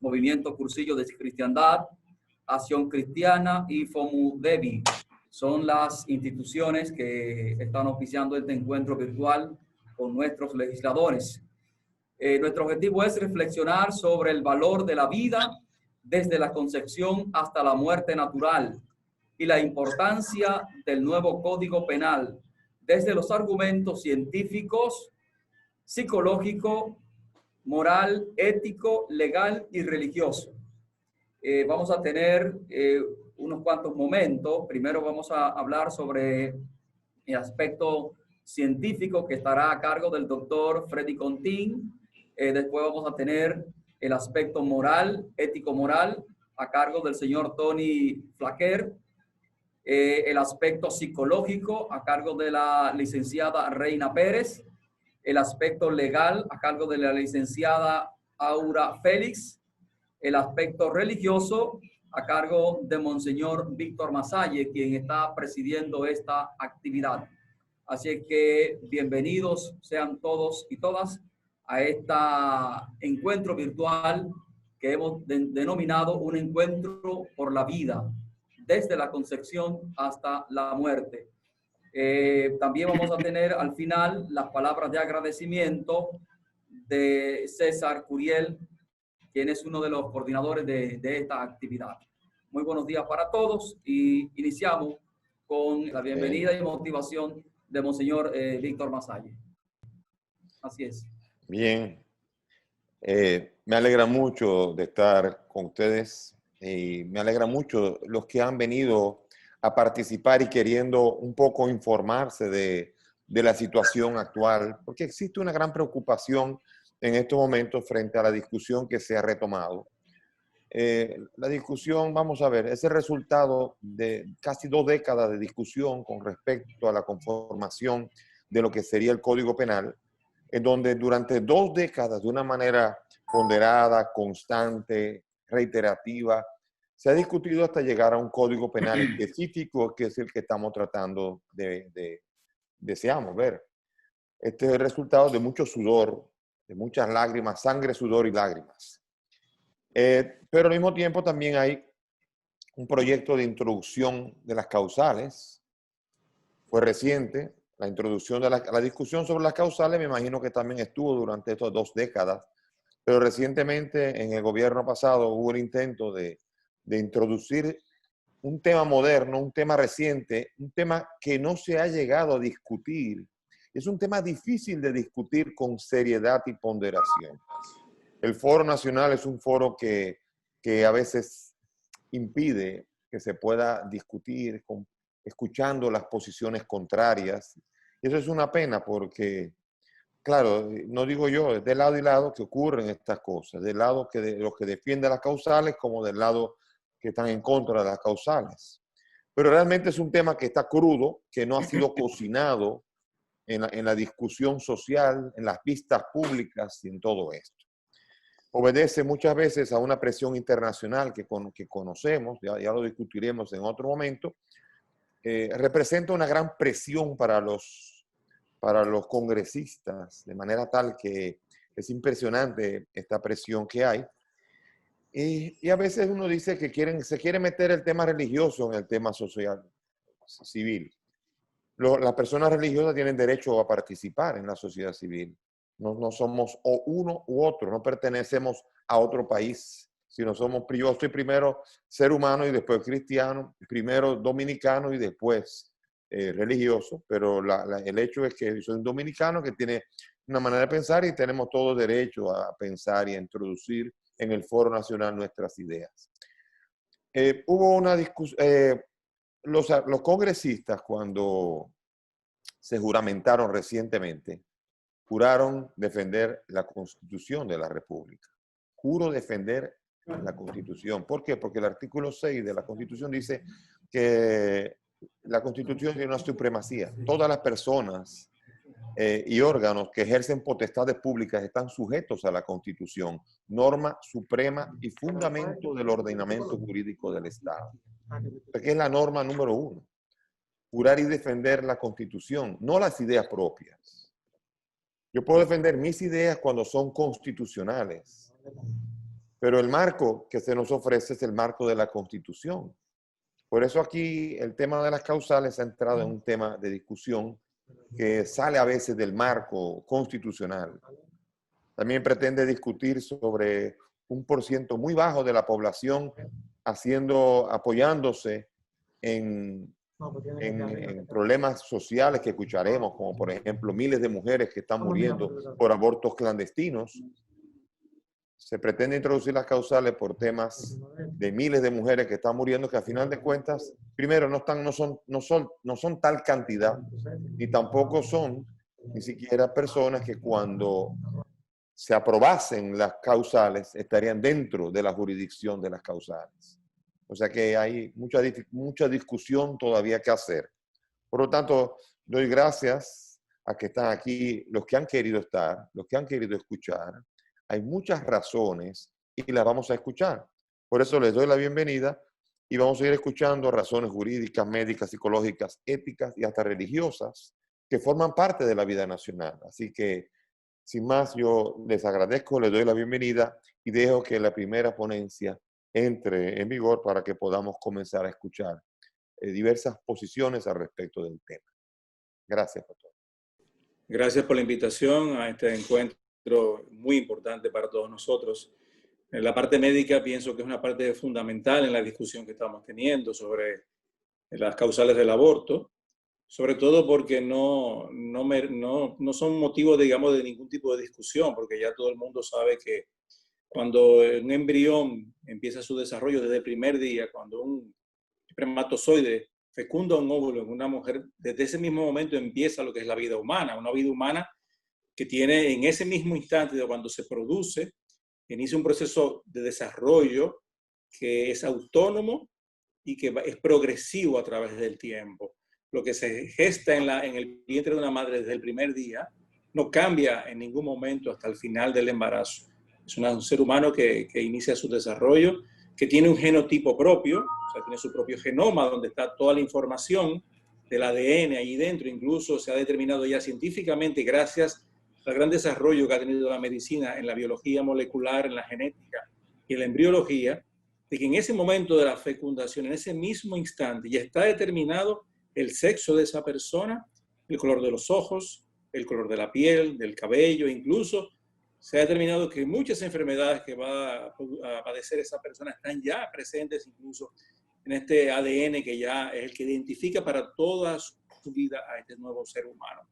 Movimiento Cursillo de Cristiandad, Acción Cristiana y FOMUDEBI. Son las instituciones que están oficiando este encuentro virtual con nuestros legisladores. Nuestro objetivo es reflexionar sobre el valor de la vida desde la concepción hasta la muerte natural y la importancia del nuevo Código Penal desde los argumentos científicos, psicológico, moral, ético, legal y religioso. Vamos a tener unos cuantos momentos. Primero vamos a hablar sobre el aspecto científico que estará a cargo del doctor Freddy Contín. Después vamos a tener el aspecto moral, ético-moral, a cargo del señor Tony Flaquer. El aspecto psicológico a cargo de la licenciada Reina Pérez. El aspecto legal a cargo de la licenciada Aura Félix. El aspecto religioso a cargo de Monseñor Víctor Masalle, quien está presidiendo esta actividad. Así es que bienvenidos sean todos y todas a este encuentro virtual que hemos denominado un encuentro por la vida, desde la concepción hasta la muerte. También vamos a tener al final las palabras de agradecimiento de César Curiel, quien es uno de los coordinadores de esta actividad. Muy buenos días para todos y iniciamos con la bienvenida y motivación de Monseñor Víctor Masalle. Así es. Bien. Me alegra mucho de estar con ustedes y me alegra mucho los que han venido a participar y queriendo un poco informarse de la situación actual, porque existe una gran preocupación en estos momentos frente a la discusión que se ha retomado. La discusión, vamos a ver, es el resultado de casi 2 décadas de discusión con respecto a la conformación de lo que sería el Código Penal, en donde durante 2 décadas, de una manera ponderada, constante, reiterativa, se ha discutido hasta llegar a un Código Penal específico, que es el que estamos tratando deseamos ver. Este es el resultado de mucho sudor, de muchas lágrimas, sangre, sudor y lágrimas. Pero al mismo tiempo también hay un proyecto de introducción de las causales. Fue reciente la introducción de la discusión sobre las causales, me imagino que también estuvo durante estas 2 décadas, pero recientemente en el gobierno pasado hubo un intento de introducir un tema moderno, un tema reciente, un tema que no se ha llegado a discutir. Es un tema difícil de discutir con seriedad y ponderación. El Foro Nacional es un foro que a veces impide que se pueda discutir escuchando las posiciones contrarias. Y eso es una pena porque, claro, no digo yo, es de lado y lado que ocurren estas cosas, del lado de los que defienden las causales como del lado que están en contra de las causales. Pero realmente es un tema que está crudo, que no ha sido cocinado en la discusión social, en las vistas públicas y en todo esto. Obedece muchas veces a una presión internacional que conocemos, ya lo discutiremos en otro momento. Representa una gran presión para los congresistas, de manera tal que es impresionante esta presión que hay. Y a veces uno dice que se quiere meter el tema religioso en el tema social, civil. Las personas religiosas tienen derecho a participar en la sociedad civil. No somos o uno u otro, no pertenecemos a otro país, sino yo soy primero ser humano y después cristiano, primero dominicano y después religioso, pero el hecho es que soy un dominicano que tiene una manera de pensar y tenemos todo derecho a pensar y a introducir en el Foro Nacional nuestras ideas. Hubo una discusión, los congresistas cuando se juramentaron recientemente, juraron defender la Constitución de la República. Juro defender la Constitución. ¿Por qué? Porque el artículo 6 de la Constitución dice que la Constitución tiene una supremacía. Todas las personas y órganos que ejercen potestades públicas están sujetos a la Constitución, norma suprema y fundamento del ordenamiento jurídico del Estado. Porque es la norma número 1. Jurar y defender la Constitución, no las ideas propias. Yo puedo defender mis ideas cuando son constitucionales, Pero el marco que se nos ofrece es el marco de la Constitución. Por eso aquí el tema de las causales ha entrado en un tema de discusión que sale a veces del marco constitucional. También pretende discutir sobre un % muy bajo de la población apoyándose en problemas sociales que escucharemos, como por ejemplo miles de mujeres que están muriendo por abortos clandestinos. Se pretende introducir las causales por temas de miles de mujeres que están muriendo, que al final de cuentas, primero, no son tal cantidad, ni tampoco son ni siquiera personas que cuando se aprobasen las causales estarían dentro de la jurisdicción de las causales. O sea que hay mucha discusión todavía que hacer. Por lo tanto, doy gracias a que están aquí los que han querido estar, los que han querido escuchar. Hay muchas razones y las vamos a escuchar. Por eso les doy la bienvenida y vamos a ir escuchando razones jurídicas, médicas, psicológicas, éticas y hasta religiosas que forman parte de la vida nacional. Así que, sin más, yo les agradezco, les doy la bienvenida y dejo que la primera ponencia entre en vigor para que podamos comenzar a escuchar diversas posiciones al respecto del tema. Gracias, doctor. Gracias por la invitación a este encuentro muy importante para todos nosotros. En la parte médica pienso que es una parte fundamental en la discusión que estamos teniendo sobre las causales del aborto, sobre todo porque no son motivo, digamos, de ningún tipo de discusión, porque ya todo el mundo sabe que cuando un embrión empieza su desarrollo desde el primer día, cuando un espermatozoide fecunda un óvulo en una mujer, desde ese mismo momento empieza lo que es la vida humana, una vida humana que tiene en ese mismo instante de cuando se produce, inicia un proceso de desarrollo que es autónomo y que es progresivo a través del tiempo. Lo que se gesta en el vientre de una madre desde el primer día no cambia en ningún momento hasta el final del embarazo. Es un ser humano que inicia su desarrollo, que tiene un genotipo propio, o sea, tiene su propio genoma donde está toda la información del ADN ahí dentro. Incluso se ha determinado ya científicamente, gracias al gran desarrollo que ha tenido la medicina en la biología molecular, en la genética y en la embriología, de que en ese momento de la fecundación, en ese mismo instante, ya está determinado el sexo de esa persona, el color de los ojos, el color de la piel, del cabello, incluso se ha determinado que muchas enfermedades que va a padecer esa persona están ya presentes incluso en este ADN que ya es el que identifica para toda su vida a este nuevo ser humano.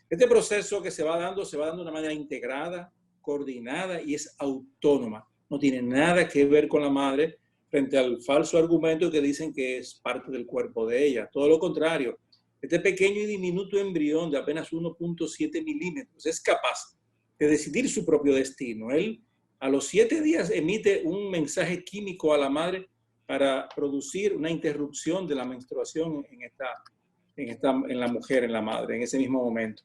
Este proceso que se va dando de una manera integrada, coordinada y es autónoma. No tiene nada que ver con la madre frente al falso argumento que dicen que es parte del cuerpo de ella. Todo lo contrario, este pequeño y diminuto embrión de apenas 1.7 milímetros es capaz de decidir su propio destino. Él a los 7 días emite un mensaje químico a la madre para producir una interrupción de la menstruación en la mujer, en la madre, en ese mismo momento.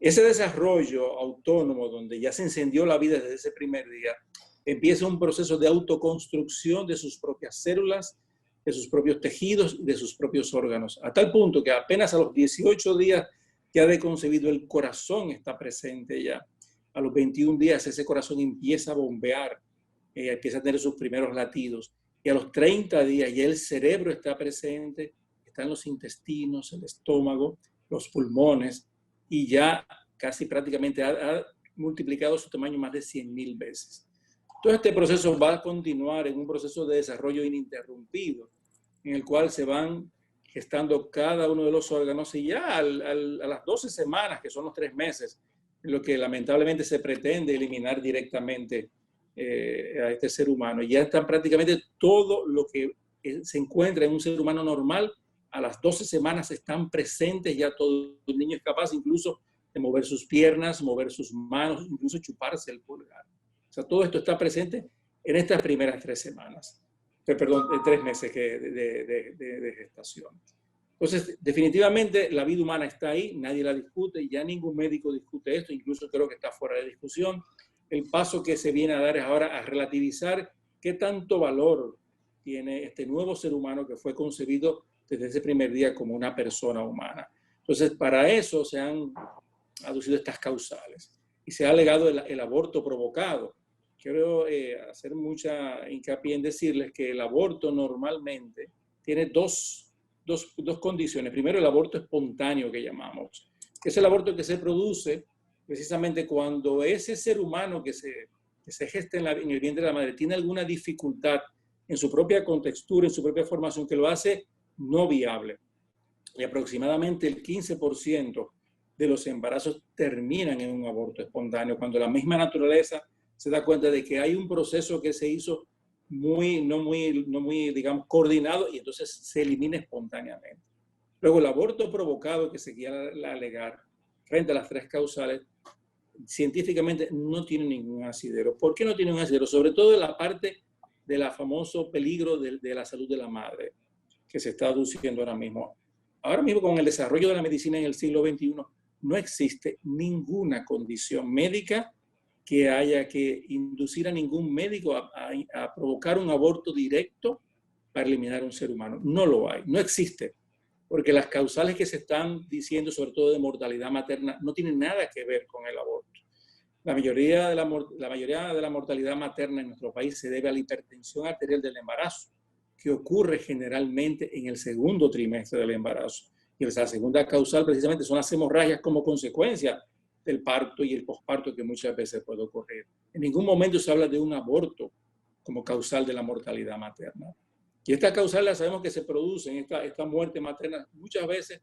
Ese desarrollo autónomo donde ya se encendió la vida desde ese primer día, empieza un proceso de autoconstrucción de sus propias células, de sus propios tejidos y de sus propios órganos, a tal punto que apenas a los 18 días ya de concebido el corazón está presente ya. A los 21 días ese corazón empieza a bombear, empieza a tener sus primeros latidos. Y a los 30 días ya el cerebro está presente, están los intestinos, el estómago, los pulmones, y ya casi prácticamente ha multiplicado su tamaño más de 100.000 veces. Todo este proceso va a continuar en un proceso de desarrollo ininterrumpido, en el cual se van gestando cada uno de los órganos y ya a las 12 semanas, que son los 3 meses, lo que lamentablemente se pretende eliminar directamente a este ser humano. Ya están prácticamente todo lo que se encuentra en un ser humano normal, a las 12 semanas están presentes, ya todo el niño es capaz incluso de mover sus piernas, mover sus manos, incluso chuparse el pulgar. O sea, todo esto está presente en estas primeras 3 semanas, perdón, 3 meses de gestación. Entonces, definitivamente la vida humana está ahí, nadie la discute, ya ningún médico discute esto, incluso creo que está fuera de discusión. El paso que se viene a dar es ahora a relativizar qué tanto valor tiene este nuevo ser humano que fue concebido desde ese primer día como una persona humana. Entonces, para eso se han aducido estas causales y se ha alegado el aborto provocado. quiero hacer mucha hincapié en decirles que el aborto normalmente tiene dos condiciones. Primero, el aborto espontáneo que llamamos, que es el aborto que se produce precisamente cuando ese ser humano que se gesta en el vientre de la madre tiene alguna dificultad en su propia contextura, en su propia formación, que lo hace no viable. Y aproximadamente el 15% de los embarazos terminan en un aborto espontáneo, cuando la misma naturaleza se da cuenta de que hay un proceso que se hizo no muy, digamos, coordinado, y entonces se elimina espontáneamente. Luego, el aborto provocado que se quiera alegar frente a las tres causales, científicamente no tiene ningún asidero. ¿Por qué no tiene un asidero? Sobre todo en la parte del famoso peligro de la salud de la madre, que se está aduciendo ahora mismo. Ahora mismo, con el desarrollo de la medicina en el siglo XXI, no existe ninguna condición médica que haya que inducir a ningún médico a provocar un aborto directo para eliminar a un ser humano. No lo hay, no existe. Porque las causales que se están diciendo, sobre todo de mortalidad materna, no tienen nada que ver con el aborto. La mayoría de la mortalidad materna en nuestro país se debe a la hipertensión arterial del embarazo, que ocurre generalmente en el segundo trimestre del embarazo. Y la segunda causal precisamente son las hemorragias como consecuencia del parto y el posparto, que muchas veces puede ocurrir. En ningún momento se habla de un aborto como causal de la mortalidad materna. Y esta causal la sabemos que se produce en esta muerte materna muchas veces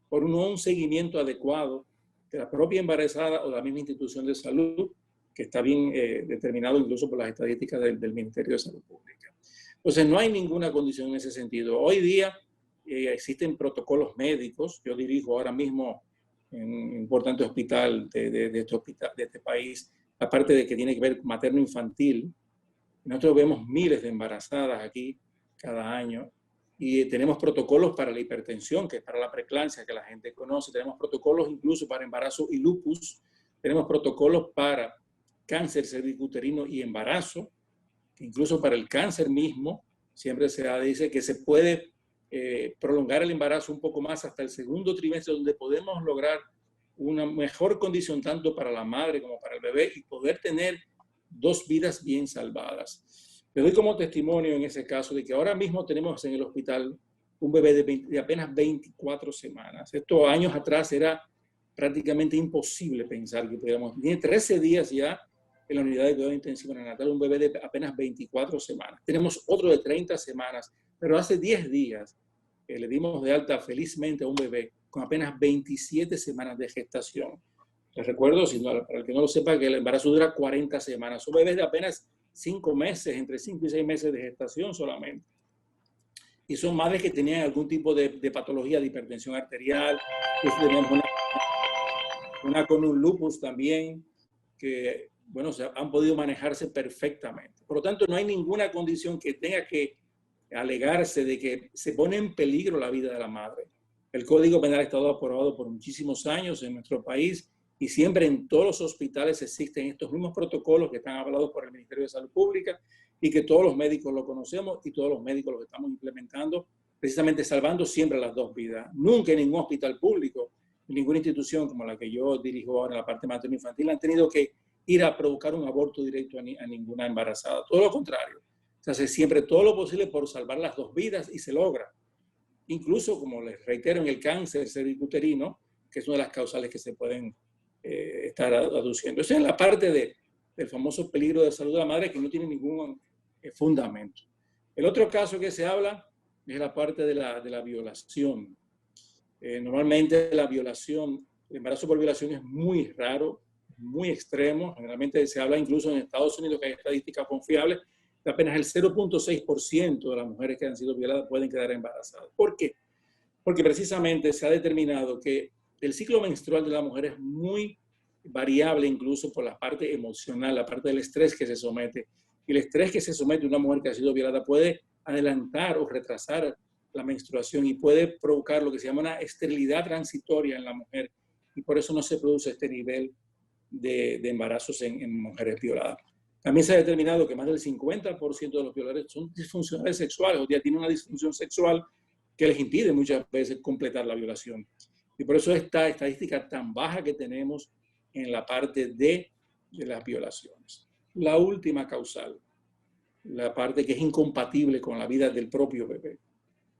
por un seguimiento adecuado de la propia embarazada o la misma institución de salud, que está bien determinado incluso por las estadísticas del Ministerio de Salud Pública. Entonces, no hay ninguna condición en ese sentido. Hoy día existen protocolos médicos. Yo dirijo ahora mismo en un importante hospital de este país, aparte de que tiene que ver materno-infantil. Nosotros vemos miles de embarazadas aquí cada año, y tenemos protocolos para la hipertensión, que es para la preeclampsia, que la gente conoce. Tenemos protocolos incluso para embarazo y lupus. Tenemos protocolos para cáncer cervicuterino y embarazo, incluso para el cáncer mismo. Siempre se dice que se puede prolongar el embarazo un poco más hasta el segundo trimestre, donde podemos lograr una mejor condición tanto para la madre como para el bebé y poder tener dos vidas bien salvadas. Le doy como testimonio en ese caso de que ahora mismo tenemos en el hospital un bebé de apenas 24 semanas. Esto años atrás era prácticamente imposible pensar que pudiéramos. Tiene 13 días ya en la unidad de cuidado intensivo neonatal, un bebé de apenas 24 semanas. Tenemos otro de 30 semanas, pero hace 10 días le dimos de alta felizmente a un bebé con apenas 27 semanas de gestación. Les recuerdo, para el que no lo sepa, que el embarazo dura 40 semanas. Son bebés de apenas 5 meses, entre 5 y 6 meses de gestación solamente. Y son madres que tenían algún tipo de patología de hipertensión arterial. Tenemos una con un lupus también, que, bueno, han podido manejarse perfectamente. Por lo tanto, no hay ninguna condición que tenga que alegarse de que se pone en peligro la vida de la madre. El Código Penal ha estado aprobado por muchísimos años en nuestro país, y siempre en todos los hospitales existen estos mismos protocolos que están avalados por el Ministerio de Salud Pública y que todos los médicos lo conocemos y todos los médicos los estamos implementando, precisamente salvando siempre las dos vidas. Nunca en ningún hospital público, en ninguna institución como la que yo dirijo ahora en la parte materno-infantil, han tenido que ir a provocar un aborto directo a ninguna embarazada. Todo lo contrario. Se hace siempre todo lo posible por salvar las dos vidas y se logra. Incluso, como les reitero, en el cáncer cervicuterino, que es una de las causales que se pueden estar aduciendo. Esa es la parte del famoso peligro de salud de la madre, que no tiene ningún fundamento. El otro caso que se habla es la parte de la violación. Normalmente la violación, el embarazo por violación es muy raro, muy extremo. Generalmente se habla incluso en Estados Unidos, que hay estadísticas confiables, de apenas el 0.6% de las mujeres que han sido violadas pueden quedar embarazadas. ¿Por qué? Porque precisamente se ha determinado que el ciclo menstrual de la mujer es muy variable, incluso por la parte emocional, la parte del estrés que se somete. Y el estrés que se somete a una mujer que ha sido violada puede adelantar o retrasar la menstruación y puede provocar lo que se llama una esterilidad transitoria en la mujer. Y por eso no se produce este nivel de embarazos en mujeres violadas. También se ha determinado que más del 50% de los violadores son disfuncionales sexuales, o ya tienen una disfunción sexual que les impide muchas veces completar la violación. Y por eso esta estadística tan baja que tenemos en la parte de las violaciones. la última causal, la parte que es incompatible con la vida del propio bebé.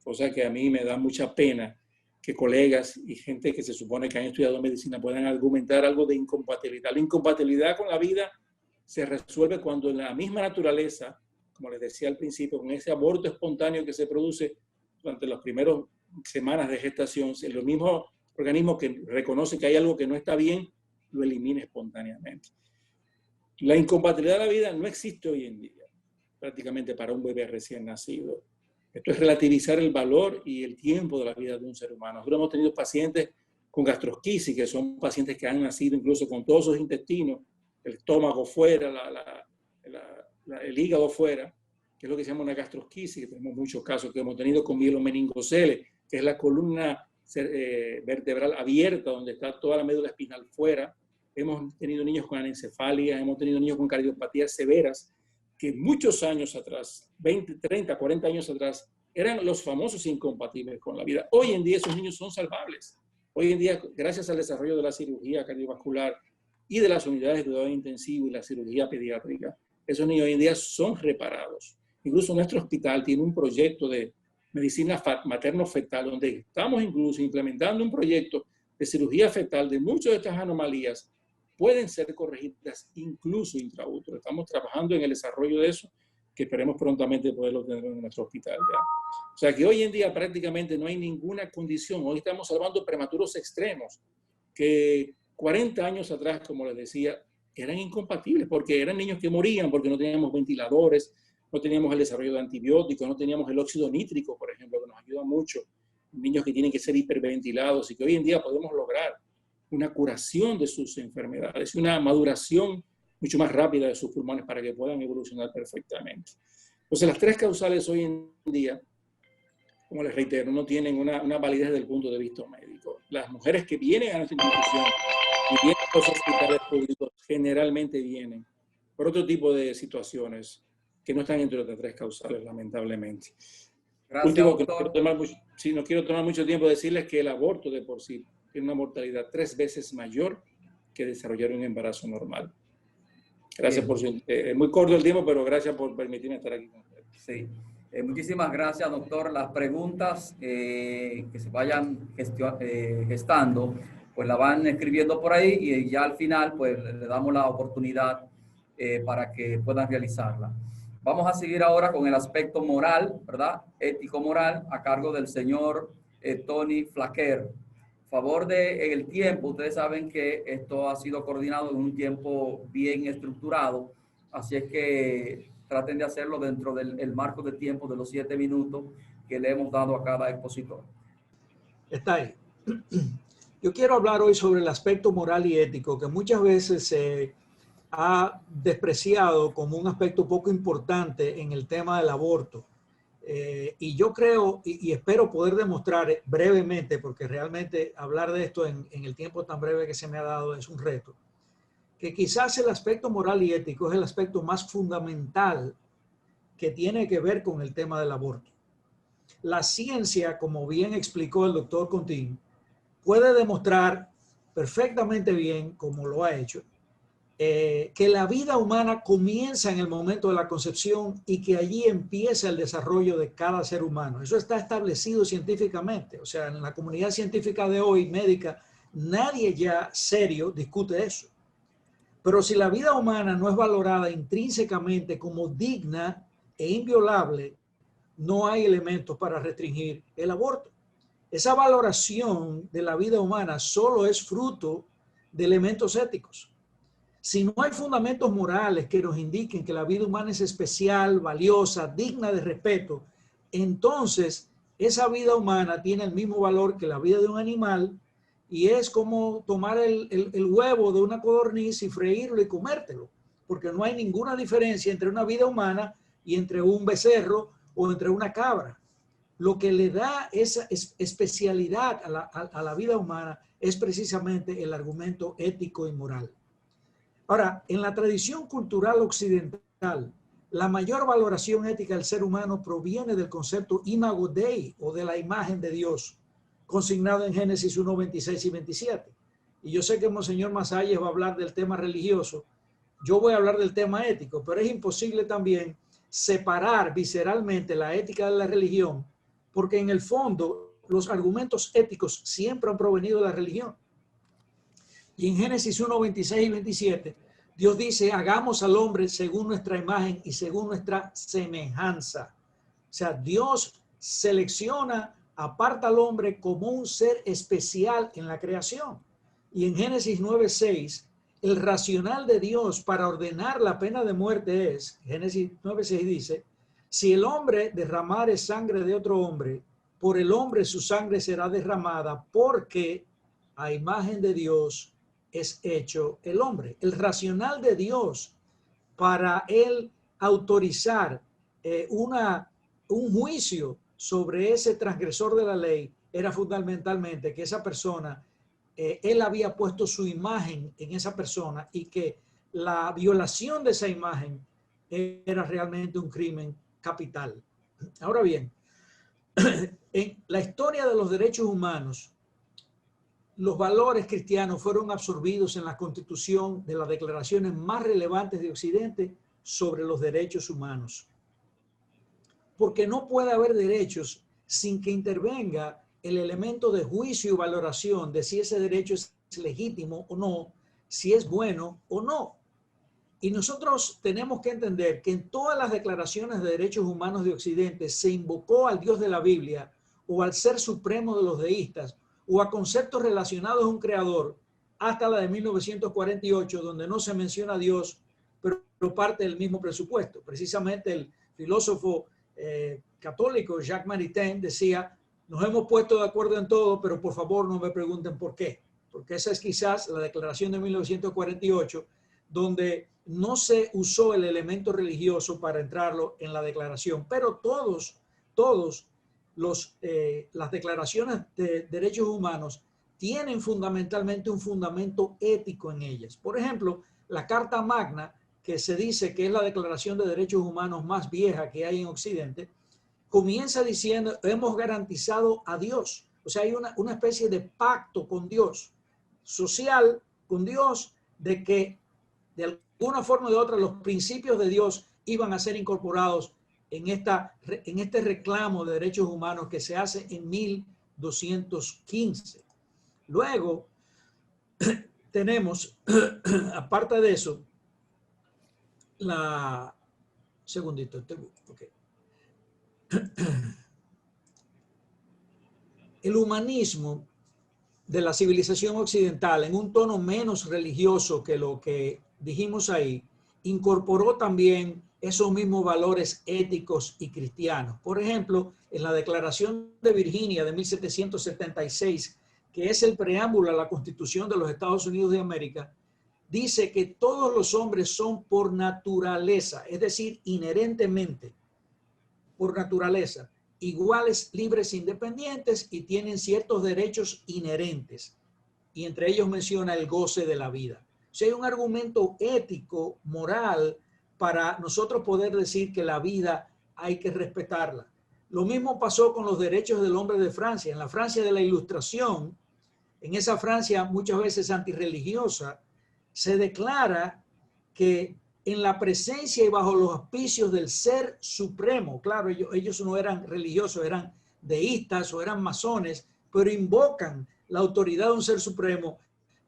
O sea que a mí me da mucha pena que colegas y gente que se supone que han estudiado medicina puedan argumentar algo de incompatibilidad. La incompatibilidad con la vida se resuelve cuando en la misma naturaleza, como les decía al principio, con ese aborto espontáneo que se produce durante las primeras semanas de gestación, el mismo organismo que reconoce que hay algo que no está bien, lo elimina espontáneamente. La incompatibilidad de la vida no existe hoy en día, prácticamente para un bebé recién nacido. Esto es relativizar el valor y el tiempo de la vida de un ser humano. Nosotros hemos tenido pacientes con gastrosquisis, que son pacientes que han nacido incluso con todos sus intestinos, el estómago fuera, el hígado fuera, que es lo que se llama una gastrosquisis, que tenemos muchos casos que hemos tenido con mielomeningocele, que es la columna vertebral abierta, donde está toda la médula espinal fuera. Hemos tenido niños con anencefalia, hemos tenido niños con cardiopatías severas, que muchos años atrás, 20, 30, 40 años atrás, eran los famosos incompatibles con la vida. Hoy en día esos niños son salvables. Hoy en día, gracias al desarrollo de la cirugía cardiovascular y de las unidades de cuidado intensivo y la cirugía pediátrica, esos niños hoy en día son reparados. Incluso nuestro hospital tiene un proyecto de medicina materno-fetal, donde estamos incluso implementando un proyecto de cirugía fetal de muchas de estas anomalías pueden ser corregidas incluso intraútero. Estamos trabajando en el desarrollo de eso, que esperemos prontamente poderlo tener en nuestro hospital. ¿Ya? O sea que hoy en día prácticamente no hay ninguna condición. Hoy estamos salvando prematuros extremos que 40 años atrás, como les decía, eran incompatibles porque eran niños que morían porque no teníamos ventiladores, no teníamos el desarrollo de antibióticos, no teníamos el óxido nítrico, por ejemplo, que nos ayuda mucho. Niños que tienen que ser hiperventilados y que hoy en día podemos lograr una curación de sus enfermedades y una maduración mucho más rápida de sus pulmones para que puedan evolucionar perfectamente. Entonces, las tres causales hoy en día, como les reitero, no tienen una validez desde el punto de vista médico. Las mujeres que vienen a nuestra institución y vienen a los hospitales públicos generalmente vienen por otro tipo de situaciones que no están entre las tres causales, lamentablemente. Gracias, Último, que no quiero tomar mucho tiempo, decirles que el aborto de por sí tiene una mortalidad 3 veces mayor que desarrollar un embarazo normal. Gracias por su... muy corto el tiempo, pero gracias por permitirme estar aquí con ustedes. Sí. Muchísimas gracias, doctor. Las preguntas que se vayan gestando, pues la van escribiendo por ahí y ya al final, pues le damos la oportunidad para que puedan realizarla. Vamos a seguir ahora con el aspecto moral, ¿verdad? Ético-moral, a cargo del señor Tony Flaquer. Favor del tiempo, ustedes saben que esto ha sido coordinado en un tiempo bien estructurado, así es que traten de hacerlo dentro del marco de tiempo de los 7 minutos que le hemos dado a cada expositor. Está ahí. Yo quiero hablar hoy sobre el aspecto moral y ético que muchas veces se ha despreciado como un aspecto poco importante en el tema del aborto. Y yo creo y espero poder demostrar brevemente, porque realmente hablar de esto en el tiempo tan breve que se me ha dado es un reto, que quizás el aspecto moral y ético es el aspecto más fundamental que tiene que ver con el tema del aborto. La ciencia, como bien explicó el doctor Contín, puede demostrar perfectamente bien, como lo ha hecho, que la vida humana comienza en el momento de la concepción y que allí empieza el desarrollo de cada ser humano. Eso está establecido científicamente. O sea, en la comunidad científica de hoy, médica, nadie ya serio discute eso. Pero si la vida humana no es valorada intrínsecamente como digna e inviolable, no hay elementos para restringir el aborto. Esa valoración de la vida humana solo es fruto de elementos éticos. Si no hay fundamentos morales que nos indiquen que la vida humana es especial, valiosa, digna de respeto, entonces esa vida humana tiene el mismo valor que la vida de un animal y es como tomar el huevo de una codorniz y freírlo y comértelo, porque no hay ninguna diferencia entre una vida humana y entre un becerro o entre una cabra. Lo que le da esa especialidad a la vida humana es precisamente el argumento ético y moral. Ahora, en la tradición cultural occidental, la mayor valoración ética del ser humano proviene del concepto imago Dei o de la imagen de Dios, consignado en Génesis 1, 26 y 27. Y yo sé que Monseñor Masalles va a hablar del tema religioso. yo voy a hablar del tema ético, pero es imposible también separar visceralmente la ética de la religión, porque en el fondo los argumentos éticos siempre han provenido de la religión. Y en Génesis 1, 26 y 27, Dios dice, hagamos al hombre según nuestra imagen y según nuestra semejanza. O sea, Dios selecciona, aparta al hombre como un ser especial en la creación. Y en Génesis 9, 6, el racional de Dios para ordenar la pena de muerte es, Génesis 9, 6 dice, si el hombre derramare sangre de otro hombre, por el hombre su sangre será derramada, porque a imagen de Dios es hecho el hombre. El racional de Dios para él autorizar un juicio sobre ese transgresor de la ley era fundamentalmente que esa persona, él había puesto su imagen en esa persona y que la violación de esa imagen era realmente un crimen capital. Ahora bien, en la historia de los derechos humanos, los valores cristianos fueron absorbidos en la constitución de las declaraciones más relevantes de Occidente sobre los derechos humanos. Porque no puede haber derechos sin que intervenga el elemento de juicio y valoración de si ese derecho es legítimo o no, si es bueno o no. Y nosotros tenemos que entender que en todas las declaraciones de derechos humanos de Occidente se invocó al Dios de la Biblia o al ser supremo de los deístas o a conceptos relacionados a un creador, hasta la de 1948, donde no se menciona a Dios, pero parte del mismo presupuesto. Precisamente el filósofo católico Jacques Maritain decía, nos hemos puesto de acuerdo en todo, pero por favor no me pregunten por qué. Porque esa es quizás la declaración de 1948, donde no se usó el elemento religioso para entrarlo en la declaración, pero todas las declaraciones de derechos humanos tienen fundamentalmente un fundamento ético en ellas. Por ejemplo, la Carta Magna, que se dice que es la declaración de derechos humanos más vieja que hay en Occidente, comienza diciendo, hemos garantizado a Dios. O sea, hay una especie de pacto con Dios, social con Dios, de que de alguna forma o de otra los principios de Dios iban a ser incorporados en este reclamo de derechos humanos que se hace en 1215. Luego tenemos, aparte de eso, el humanismo de la civilización occidental, en un tono menos religioso que lo que dijimos ahí, incorporó también esos mismos valores éticos y cristianos. Por ejemplo, en la Declaración de Virginia de 1776, que es el preámbulo a la Constitución de los Estados Unidos de América, dice que todos los hombres son por naturaleza, es decir, inherentemente, por naturaleza, iguales, libres, independientes y tienen ciertos derechos inherentes. Y entre ellos menciona el goce de la vida. O sea, hay un argumento ético, moral, para nosotros poder decir que la vida hay que respetarla. Lo mismo pasó con los derechos del hombre de Francia. En la Francia de la Ilustración, en esa Francia muchas veces antirreligiosa, se declara que en la presencia y bajo los auspicios del ser supremo, claro, ellos no eran religiosos, eran deístas o eran masones, pero invocan la autoridad de un ser supremo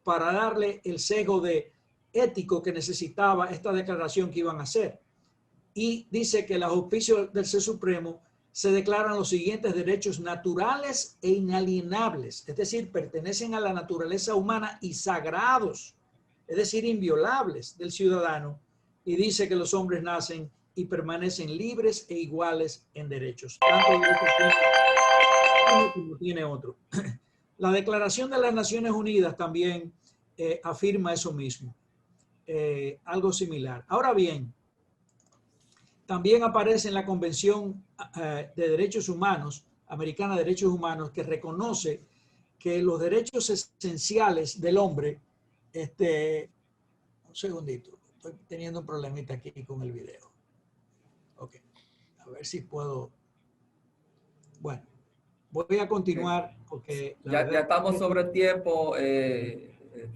para darle el sesgo de ético que necesitaba esta declaración que iban a hacer. Y dice que los auspicios del ser supremo se declaran los siguientes derechos naturales e inalienables, es decir, pertenecen a la naturaleza humana y sagrados, es decir, inviolables del ciudadano, y dice que los hombres nacen y permanecen libres e iguales en derechos. Tanto derechos tiene uno como tiene otro. La Declaración de las Naciones Unidas también afirma eso mismo, algo similar. Ahora bien, también aparece en la Convención de Derechos Humanos, Americana de Derechos Humanos, que reconoce que los derechos esenciales del hombre, un segundito, estoy teniendo un problemita aquí con el video. Ok, a ver si puedo. Bueno, voy a continuar porque ya estamos sobre el tiempo,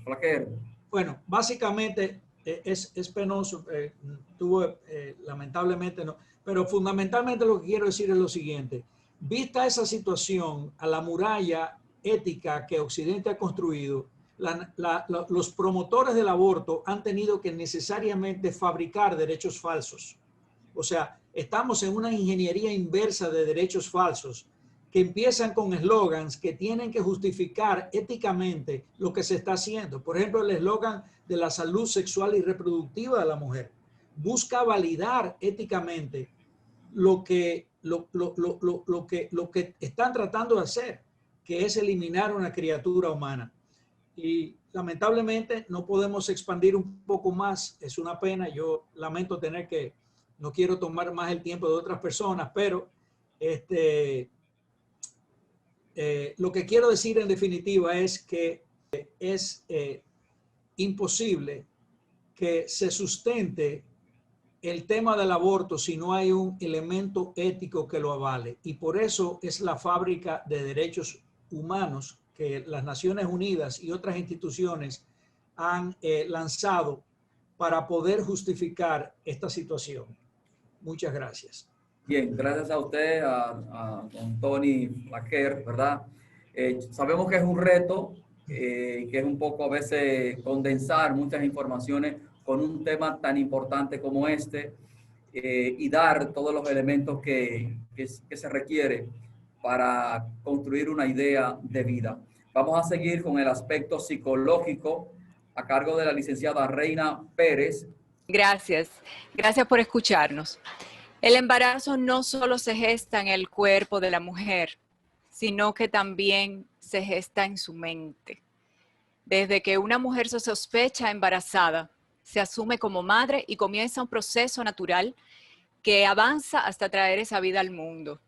Flaquer. Bueno, básicamente es penoso, lamentablemente no, pero fundamentalmente lo que quiero decir es lo siguiente. Vista esa situación, a la muralla ética que Occidente ha construido, los promotores del aborto han tenido que necesariamente fabricar derechos falsos. O sea, estamos en una ingeniería inversa de derechos falsos que empiezan con eslogans que tienen que justificar éticamente lo que se está haciendo. Por ejemplo, el eslogan de la salud sexual y reproductiva de la mujer busca validar éticamente lo que están tratando de hacer, que es eliminar una criatura humana. Y lamentablemente no podemos expandir un poco más. Es una pena. Yo lamento tener que, no quiero tomar más el tiempo de otras personas, pero lo que quiero decir en definitiva es que es imposible que se sustente el tema del aborto si no hay un elemento ético que lo avale. Y por eso es la fábrica de derechos humanos que las Naciones Unidas y otras instituciones han lanzado para poder justificar esta situación. Muchas gracias. Bien, gracias a usted, a don Tony Laquer, ¿verdad? Sabemos que es un reto, que es un poco a veces condensar muchas informaciones con un tema tan importante como este y dar todos los elementos que se requiere para construir una idea de vida. Vamos a seguir con el aspecto psicológico a cargo de la licenciada Reina Pérez. Gracias. Gracias por escucharnos. El embarazo no solo se gesta en el cuerpo de la mujer, sino que también se gesta en su mente. Desde que una mujer se sospecha embarazada, se asume como madre y comienza un proceso natural que avanza hasta traer esa vida al mundo.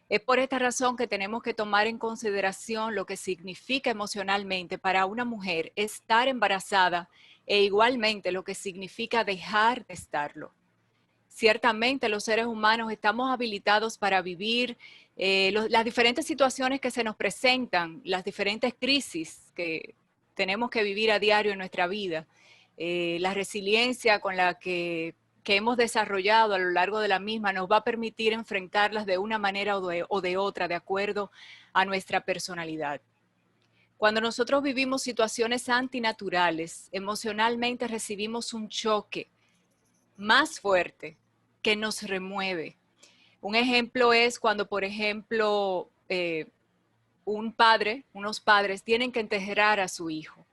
Es por esta razón que tenemos que tomar en consideración lo que significa emocionalmente para una mujer estar embarazada e igualmente lo que significa dejar de estarlo. Ciertamente los seres humanos estamos habilitados para vivir las diferentes situaciones que se nos presentan, las diferentes crisis que tenemos que vivir a diario en nuestra vida, la resiliencia con la que hemos desarrollado a lo largo de la misma nos va a permitir enfrentarlas de una manera o de otra, de acuerdo a nuestra personalidad. Cuando nosotros vivimos situaciones antinaturales, emocionalmente recibimos un choque más fuerte que nos remueve. Un ejemplo es cuando, por ejemplo, unos padres tienen que enterrar a su hijo.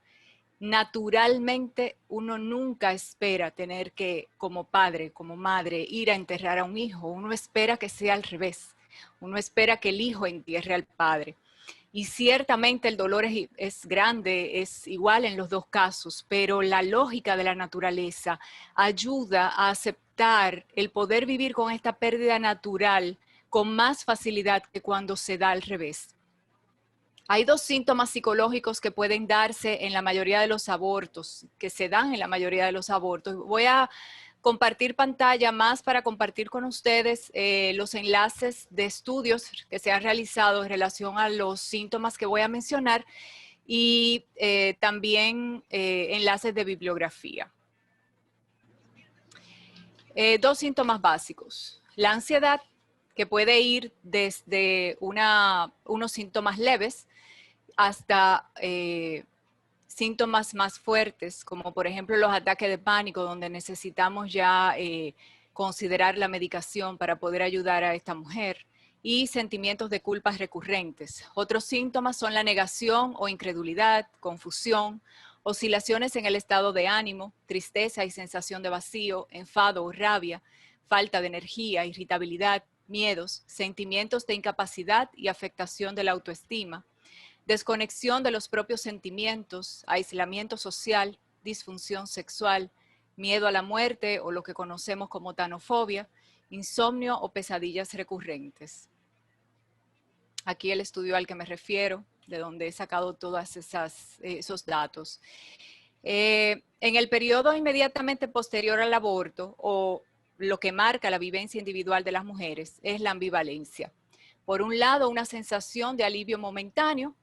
Naturalmente, uno nunca espera tener que, como padre, como madre, ir a enterrar a un hijo. Uno espera que sea al revés. Uno espera que el hijo entierre al padre. Y ciertamente el dolor es grande, es igual en los dos casos, pero la lógica de la naturaleza ayuda a aceptar el poder vivir con esta pérdida natural con más facilidad que cuando se da al revés. Hay dos síntomas psicológicos que pueden darse en la mayoría de los abortos, que se dan en la mayoría de los abortos. Voy a compartir pantalla más para compartir con ustedes los enlaces de estudios que se han realizado en relación a los síntomas que voy a mencionar y también enlaces de bibliografía. Dos síntomas básicos. La ansiedad, que puede ir desde unos síntomas leves hasta síntomas más fuertes, como por ejemplo los ataques de pánico, donde necesitamos ya considerar la medicación para poder ayudar a esta mujer, y sentimientos de culpas recurrentes. Otros síntomas son la negación o incredulidad, confusión, oscilaciones en el estado de ánimo, tristeza y sensación de vacío, enfado o rabia, falta de energía, irritabilidad, miedos, sentimientos de incapacidad y afectación de la autoestima, desconexión de los propios sentimientos, aislamiento social, disfunción sexual, miedo a la muerte o lo que conocemos como tanofobia, insomnio o pesadillas recurrentes. Aquí el estudio al que me refiero, de donde he sacado todos esos datos. En el periodo inmediatamente posterior al aborto, o lo que marca la vivencia individual de las mujeres, es la ambivalencia. Por un lado, una sensación de alivio momentáneo,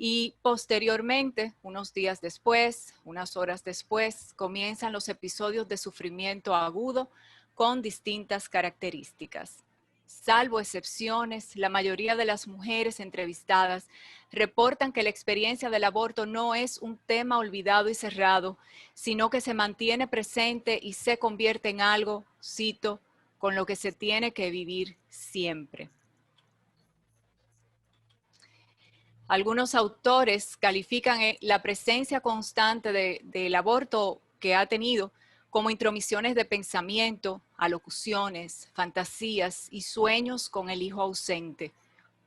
Y posteriormente, unos días después, unas horas después, comienzan los episodios de sufrimiento agudo con distintas características. Salvo excepciones, la mayoría de las mujeres entrevistadas reportan que la experiencia del aborto no es un tema olvidado y cerrado, sino que se mantiene presente y se convierte en algo, cito, con lo que se tiene que vivir siempre. Algunos autores califican la presencia constante del aborto que ha tenido como intromisiones de pensamiento, alocuciones, fantasías y sueños con el hijo ausente.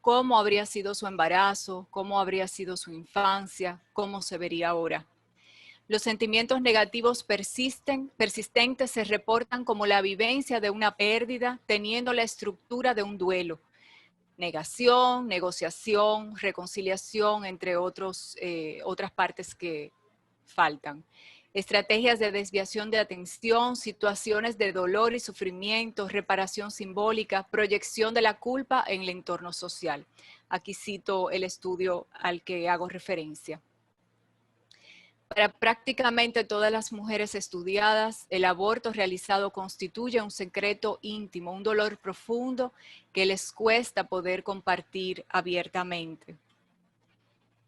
¿Cómo habría sido su embarazo? ¿Cómo habría sido su infancia? ¿Cómo se vería ahora? Los sentimientos negativos persistentes se reportan como la vivencia de una pérdida, teniendo la estructura de un duelo. Negación, negociación, reconciliación, entre otras partes que faltan. Estrategias de desviación de atención, situaciones de dolor y sufrimiento, reparación simbólica, proyección de la culpa en el entorno social. Aquí cito el estudio al que hago referencia. Para prácticamente todas las mujeres estudiadas, el aborto realizado constituye un secreto íntimo, un dolor profundo que les cuesta poder compartir abiertamente.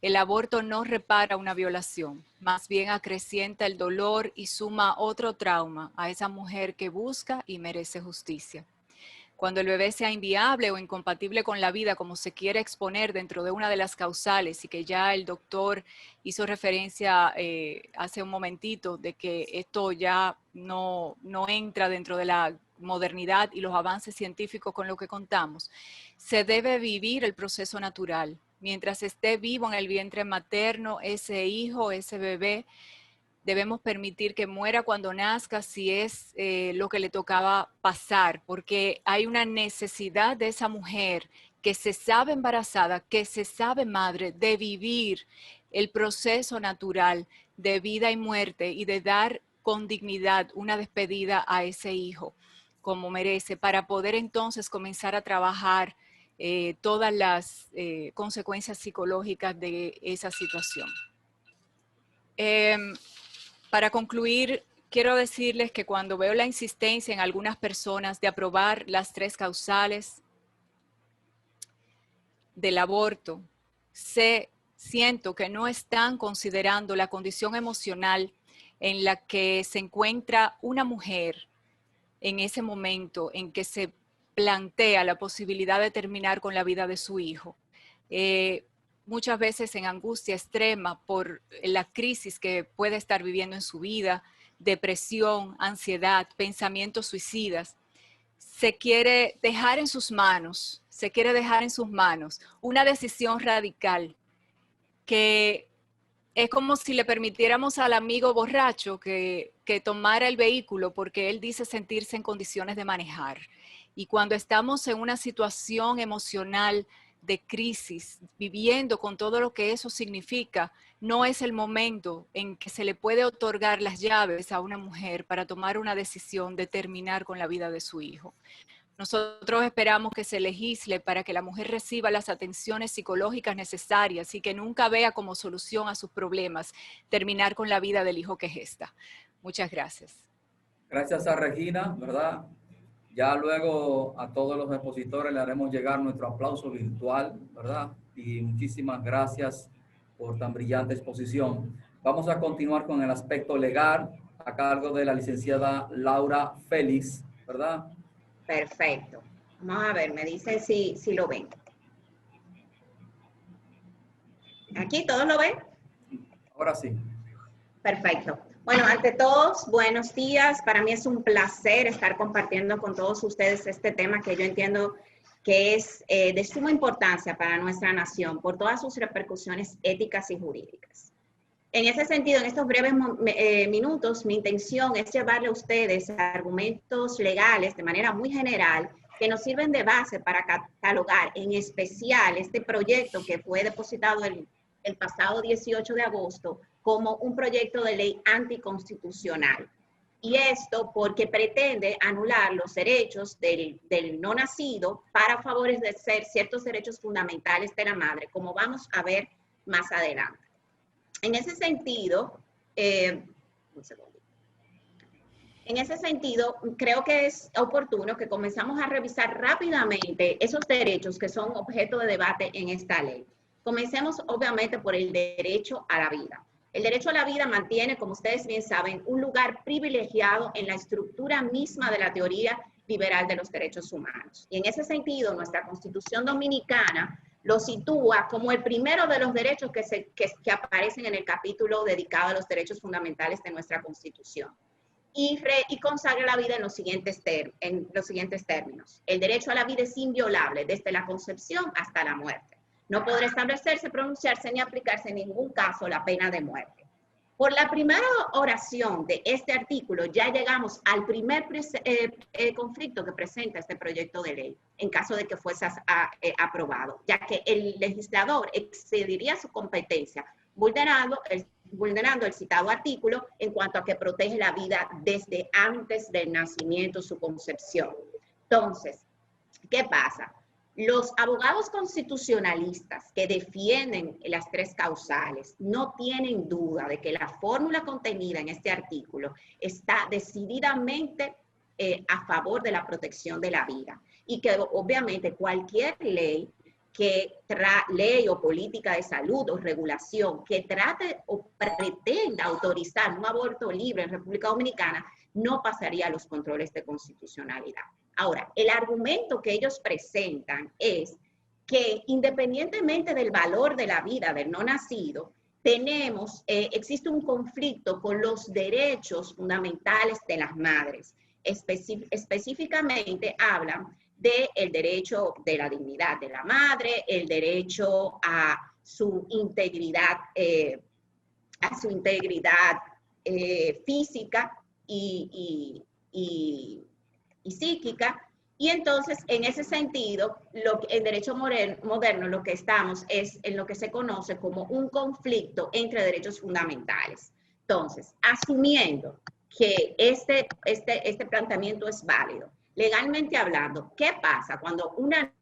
El aborto no repara una violación, más bien acrecienta el dolor y suma otro trauma a esa mujer que busca y merece justicia. Cuando el bebé sea inviable o incompatible con la vida, como se quiere exponer dentro de una de las causales, y que ya el doctor hizo referencia hace un momentito de que esto ya no entra dentro de la modernidad y los avances científicos con lo que contamos, se debe vivir el proceso natural. Mientras esté vivo en el vientre materno, ese hijo, ese bebé, debemos permitir que muera cuando nazca si es lo que le tocaba pasar, porque hay una necesidad de esa mujer que se sabe embarazada, que se sabe madre, de vivir el proceso natural de vida y muerte y de dar con dignidad una despedida a ese hijo como merece, para poder entonces comenzar a trabajar todas las consecuencias psicológicas de esa situación. Para concluir, quiero decirles que cuando veo la insistencia en algunas personas de aprobar las 3 causales del aborto, siento que no están considerando la condición emocional en la que se encuentra una mujer en ese momento en que se plantea la posibilidad de terminar con la vida de su hijo. Muchas veces en angustia extrema por la crisis que puede estar viviendo en su vida, depresión, ansiedad, pensamientos suicidas. Se quiere dejar en sus manos, una decisión radical que es como si le permitiéramos al amigo borracho que tomara el vehículo porque él dice sentirse en condiciones de manejar. Y cuando estamos en una situación emocional de crisis, viviendo con todo lo que eso significa, no es el momento en que se le puede otorgar las llaves a una mujer para tomar una decisión de terminar con la vida de su hijo. Nosotros esperamos que se legisle para que la mujer reciba las atenciones psicológicas necesarias y que nunca vea como solución a sus problemas terminar con la vida del hijo que gesta. Muchas gracias. Gracias a Regina, ¿verdad? Ya luego a todos los expositores le haremos llegar nuestro aplauso virtual, ¿verdad? Y muchísimas gracias por tan brillante exposición. Vamos a continuar con el aspecto legal a cargo de la licenciada Laura Félix, ¿verdad? Perfecto. Vamos a ver, me dicen si lo ven. ¿Aquí todos lo ven? Ahora sí. Perfecto. Bueno, ante todos, buenos días. Para mí es un placer estar compartiendo con todos ustedes este tema que yo entiendo que es de suma importancia para nuestra nación por todas sus repercusiones éticas y jurídicas. En ese sentido, en estos breves minutos, mi intención es llevarle a ustedes argumentos legales de manera muy general que nos sirven de base para catalogar en especial este proyecto que fue depositado el pasado 18 de agosto como un proyecto de ley anticonstitucional. Y esto porque pretende anular los derechos del no nacido para favorecer ciertos derechos fundamentales de la madre, como vamos a ver más adelante. En ese sentido, creo que es oportuno que comenzamos a revisar rápidamente esos derechos que son objeto de debate en esta ley. Comencemos obviamente por el derecho a la vida. El derecho a la vida mantiene, como ustedes bien saben, un lugar privilegiado en la estructura misma de la teoría liberal de los derechos humanos. Y en ese sentido, nuestra Constitución Dominicana lo sitúa como el primero de los derechos que aparecen en el capítulo dedicado a los derechos fundamentales de nuestra Constitución. Y consagra la vida en los siguientes términos. El derecho a la vida es inviolable desde la concepción hasta la muerte. No podrá establecerse, pronunciarse ni aplicarse en ningún caso la pena de muerte. Por la primera oración de este artículo ya llegamos al primer conflicto que presenta este proyecto de ley, en caso de que fuese aprobado, ya que el legislador excedería su competencia, vulnerando el citado artículo en cuanto a que protege la vida desde antes del nacimiento, su concepción. Entonces, ¿qué pasa? Los abogados constitucionalistas que defienden las tres causales no tienen duda de que la fórmula contenida en este artículo está decididamente a favor de la protección de la vida y que obviamente cualquier ley o política de salud o regulación que trate o pretenda autorizar un aborto libre en República Dominicana no pasaría los controles de constitucionalidad. Ahora, el argumento que ellos presentan es que independientemente del valor de la vida del no nacido, existe un conflicto con los derechos fundamentales de las madres. Específicamente hablan del derecho de la dignidad de la madre, el derecho a su integridad, física y psíquica, y entonces en ese sentido, en derecho moderno lo que estamos es en lo que se conoce como un conflicto entre derechos fundamentales. Entonces, asumiendo que este planteamiento es válido, legalmente hablando, ¿qué pasa cuando una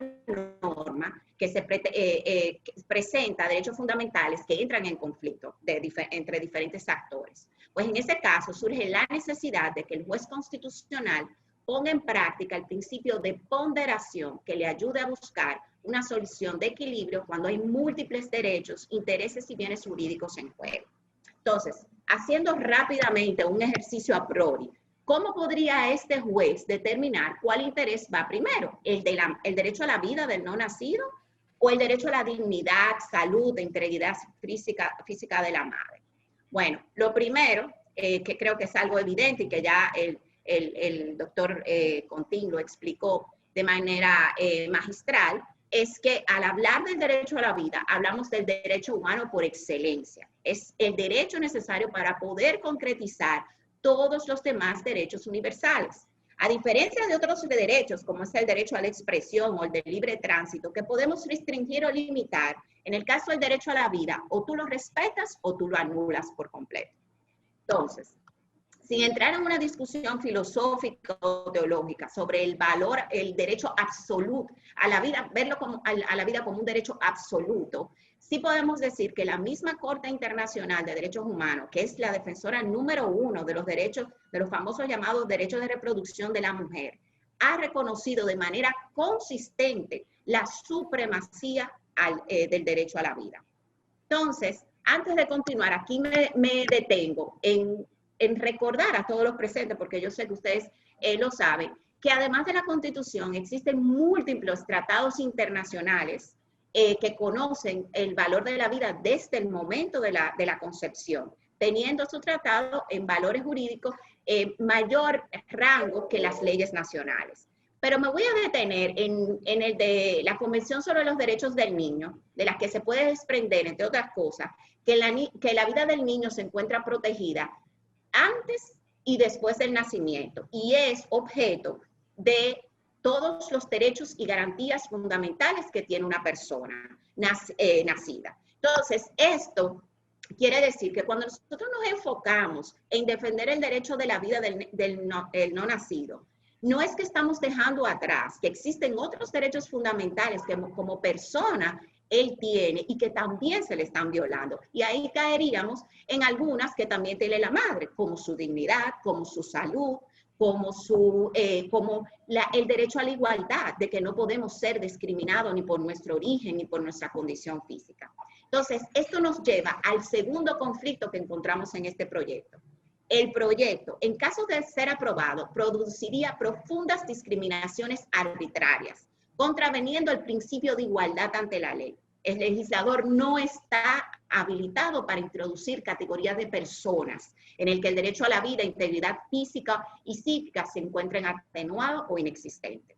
norma que presenta derechos fundamentales que entran en conflicto entre diferentes actores? Pues en ese caso surge la necesidad de que el juez constitucional ponga en práctica el principio de ponderación que le ayude a buscar una solución de equilibrio cuando hay múltiples derechos, intereses y bienes jurídicos en juego. Entonces, haciendo rápidamente un ejercicio a priori, ¿cómo podría este juez determinar cuál interés va primero? ¿El derecho a la vida del no nacido o el derecho a la dignidad, salud, integridad física de la madre? Bueno, lo primero, que creo que es algo evidente y que ya el doctor Contín lo explicó de manera magistral, es que al hablar del derecho a la vida, hablamos del derecho humano por excelencia. Es el derecho necesario para poder concretizar todos los demás derechos universales. A diferencia de otros derechos, como es el derecho a la expresión o el de libre tránsito, que podemos restringir o limitar, en el caso del derecho a la vida, o tú lo respetas o tú lo anulas por completo. Entonces, sin entrar en una discusión filosófica o teológica sobre el valor, el derecho absoluto a la vida, verlo a la vida como un derecho absoluto, sí podemos decir que la misma Corte Internacional de Derechos Humanos, que es la defensora número 1 de los derechos, de los famosos llamados derechos de reproducción de la mujer, ha reconocido de manera consistente la supremacía del derecho a la vida. Entonces, antes de continuar, aquí me detengo en recordar a todos los presentes, porque yo sé que ustedes lo saben, que además de la Constitución existen múltiples tratados internacionales que conocen el valor de la vida desde el momento de la concepción, teniendo su tratado en valores jurídicos mayor rango que las leyes nacionales. Pero me voy a detener en el de la Convención sobre los Derechos del Niño, de la que se puede desprender, entre otras cosas, que la vida del niño se encuentra protegida antes y después del nacimiento y es objeto de todos los derechos y garantías fundamentales que tiene una persona nacida. Entonces, esto quiere decir que cuando nosotros nos enfocamos en defender el derecho de la vida del no nacido, no es que estamos dejando atrás que existen otros derechos fundamentales que como persona él tiene y que también se le están violando. Y ahí caeríamos en algunas que también tiene la madre, como su dignidad, como su salud, como el derecho a la igualdad, de que no podemos ser discriminados ni por nuestro origen ni por nuestra condición física. Entonces, esto nos lleva al segundo conflicto que encontramos en este proyecto. El proyecto, en caso de ser aprobado, produciría profundas discriminaciones arbitrarias, contraveniendo el principio de igualdad ante la ley. El legislador no está habilitado para introducir categorías de personas en el que el derecho a la vida, integridad física y psíquica se encuentren atenuados o inexistentes.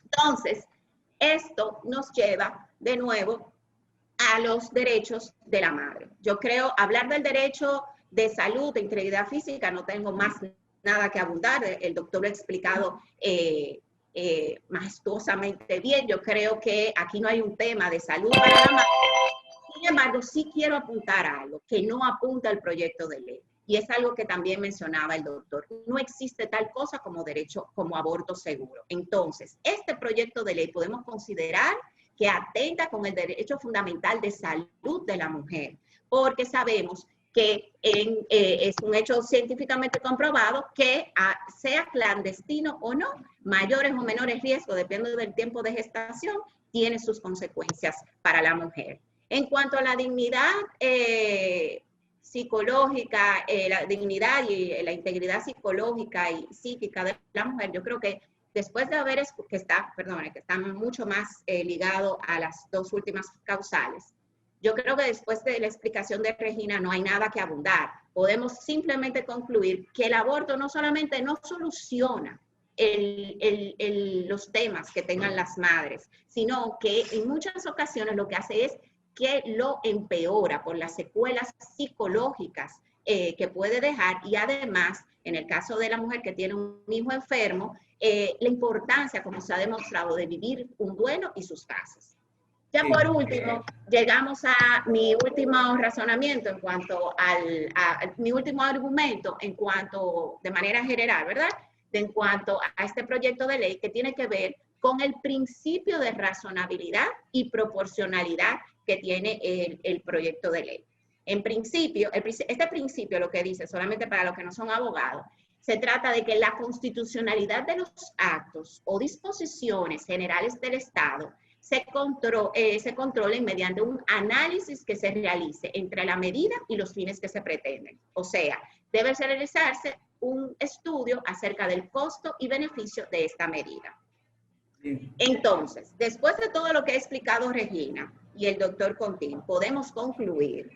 Entonces, esto nos lleva de nuevo a los derechos de la madre. Yo creo, hablar del derecho de salud, de integridad física, no tengo más nada que abundar. El doctor lo ha explicado majestuosamente bien. Yo creo que aquí no hay un tema de salud para la madre. Sin embargo, sí quiero apuntar algo que no apunta el proyecto de ley. Y es algo que también mencionaba el doctor. No existe tal cosa como derecho, como aborto seguro. Entonces, este proyecto de ley podemos considerar que atenta con el derecho fundamental de salud de la mujer, porque sabemos que es un hecho científicamente comprobado que sea clandestino o no, mayores o menores riesgos, depende del tiempo de gestación, tiene sus consecuencias para la mujer. En cuanto a la dignidad psicológica, la dignidad y la integridad psicológica y psíquica de la mujer, yo creo que después de haber, que está mucho más ligado a las dos últimas causales, yo creo que después de la explicación de Regina no hay nada que abundar. Podemos simplemente concluir que el aborto no solamente no soluciona los temas que tengan las madres, sino que en muchas ocasiones lo que hace es que lo empeora por las secuelas psicológicas que puede dejar, y además, en el caso de la mujer que tiene un hijo enfermo, la importancia, como se ha demostrado, de vivir un duelo y sus fases. Ya por último, llegamos a mi último razonamiento en cuanto mi último argumento en cuanto, de manera general, ¿verdad? En cuanto a este proyecto de ley que tiene que ver con el principio de razonabilidad y proporcionalidad que tiene el proyecto de ley. En principio, este principio lo que dice, solamente para los que no son abogados, se trata de que la constitucionalidad de los actos o disposiciones generales del Estado se controlen mediante un análisis que se realice entre la medida y los fines que se pretenden. O sea, debe realizarse un estudio acerca del costo y beneficio de esta medida. Entonces, después de todo lo que ha explicado Regina y el doctor Contín, podemos concluir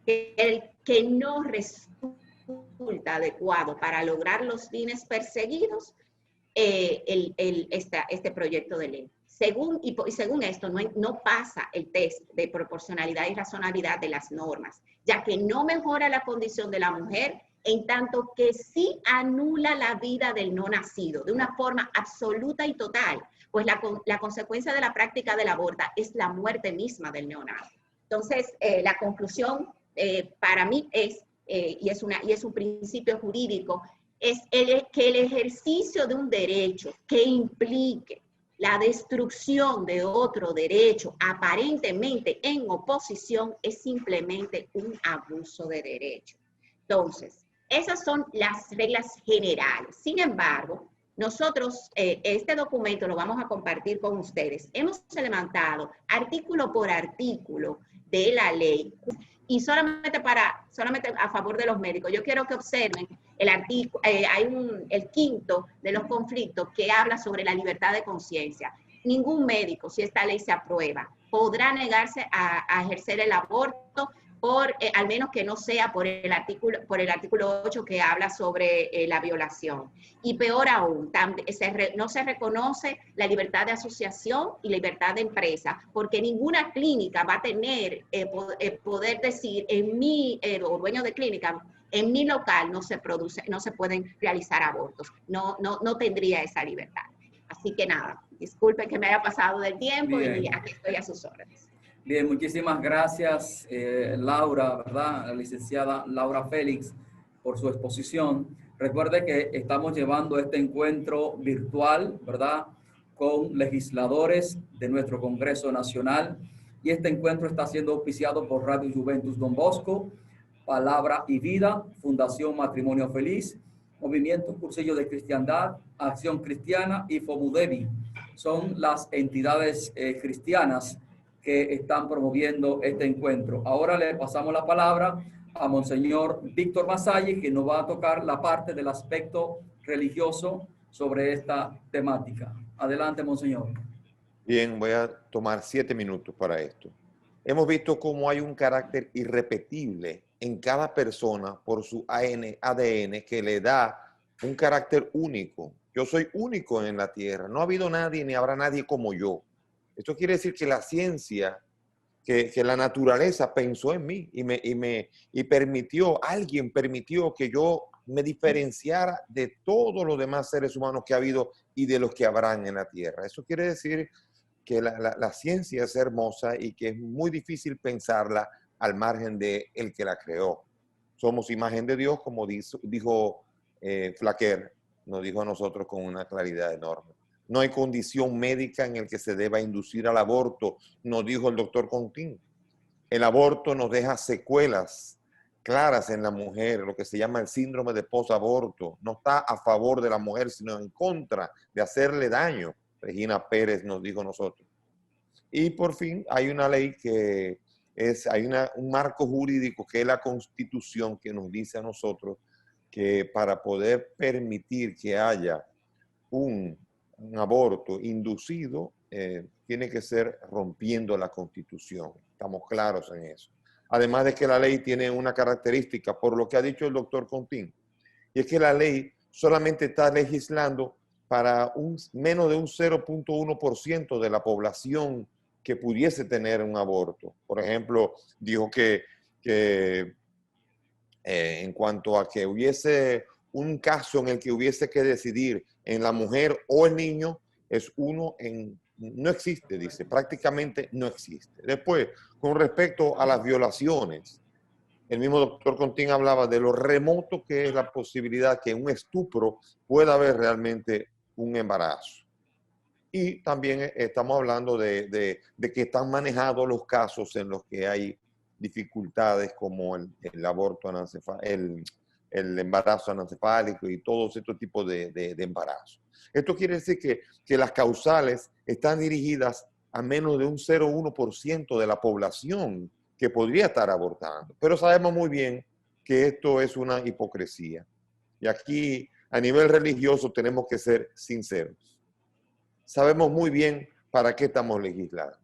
que el que no resulta adecuado para lograr los fines perseguidos este proyecto de ley. Según esto, no pasa el test de proporcionalidad y razonabilidad de las normas, ya que no mejora la condición de la mujer, en tanto que sí anula la vida del no nacido de una forma absoluta y total, pues la consecuencia de la práctica del aborto es la muerte misma del neonato. Entonces, la conclusión para mí es, y es un principio jurídico, es que el ejercicio de un derecho que implique la destrucción de otro derecho aparentemente en oposición es simplemente un abuso de derecho. Entonces, esas son las reglas generales. Sin embargo, nosotros este documento lo vamos a compartir con ustedes. Hemos levantado artículo por artículo de la ley y solamente a favor de los médicos. Yo quiero que observen el artículo, el quinto de los conflictos que habla sobre la libertad de conciencia. Ningún médico, si esta ley se aprueba, podrá negarse a ejercer el aborto al menos que no sea por el artículo 8 que habla sobre la violación. Y peor aún, no se reconoce la libertad de asociación y libertad de empresa, porque ninguna clínica va a tener poder decir o dueño de clínica, en mi local no se pueden realizar abortos. No tendría esa libertad. Así que nada, disculpen que me haya pasado del tiempo. Bien. Y aquí estoy a sus órdenes. Bien, muchísimas gracias, Laura, ¿verdad? La licenciada Laura Félix, por su exposición. Recuerde que estamos llevando este encuentro virtual, ¿verdad?, con legisladores de nuestro Congreso Nacional, y este encuentro está siendo auspiciado por Radio Juventus Don Bosco, Palabra y Vida, Fundación Matrimonio Feliz, Movimiento Cursillo de Cristiandad, Acción Cristiana y Fomudevi. Son las entidades cristianas que están promoviendo este encuentro. Ahora le pasamos la palabra a Monseñor Víctor Masalle, que nos va a tocar la parte del aspecto religioso sobre esta temática. Adelante, Monseñor. Bien, voy a tomar 7 minutos para esto. Hemos visto cómo hay un carácter irrepetible en cada persona por su ADN que le da un carácter único. Yo soy único en la tierra. No ha habido nadie ni habrá nadie como yo. Esto quiere decir que la ciencia, que la naturaleza pensó en mí y permitió, alguien permitió que yo me diferenciara de todos los demás seres humanos que ha habido y de los que habrán en la tierra. Eso quiere decir que la ciencia es hermosa y que es muy difícil pensarla al margen de el que la creó. Somos imagen de Dios, como dijo Flaquer, nos dijo a nosotros con una claridad enorme. No hay condición médica en el que se deba inducir al aborto, nos dijo el doctor Contín. El aborto nos deja secuelas claras en la mujer, lo que se llama el síndrome de posaborto. No está a favor de la mujer, sino en contra de hacerle daño. Regina Pérez nos dijo a nosotros. Y por fin hay una ley que hay un marco jurídico que es la Constitución, que nos dice a nosotros que para poder permitir que haya un aborto inducido, tiene que ser rompiendo la Constitución. Estamos claros en eso. Además de que la ley tiene una característica, por lo que ha dicho el doctor Contín, y es que la ley solamente está legislando para menos de un 0.1% de la población que pudiese tener un aborto. Por ejemplo, dijo que en cuanto a que hubiese un caso en el que hubiese que decidir en la mujer o el niño, es no existe, dice, prácticamente no existe. Después, con respecto a las violaciones, el mismo doctor Contín hablaba de lo remoto que es la posibilidad que un estupro pueda haber realmente un embarazo. Y también estamos hablando de que están manejados los casos en los que hay dificultades como el aborto el embarazo anencefálico y todos estos tipos de embarazos. Esto quiere decir que las causales están dirigidas a menos de un 0,1% de la población que podría estar abortando. Pero sabemos muy bien que esto es una hipocresía. Y aquí, a nivel religioso, tenemos que ser sinceros. Sabemos muy bien para qué estamos legislando.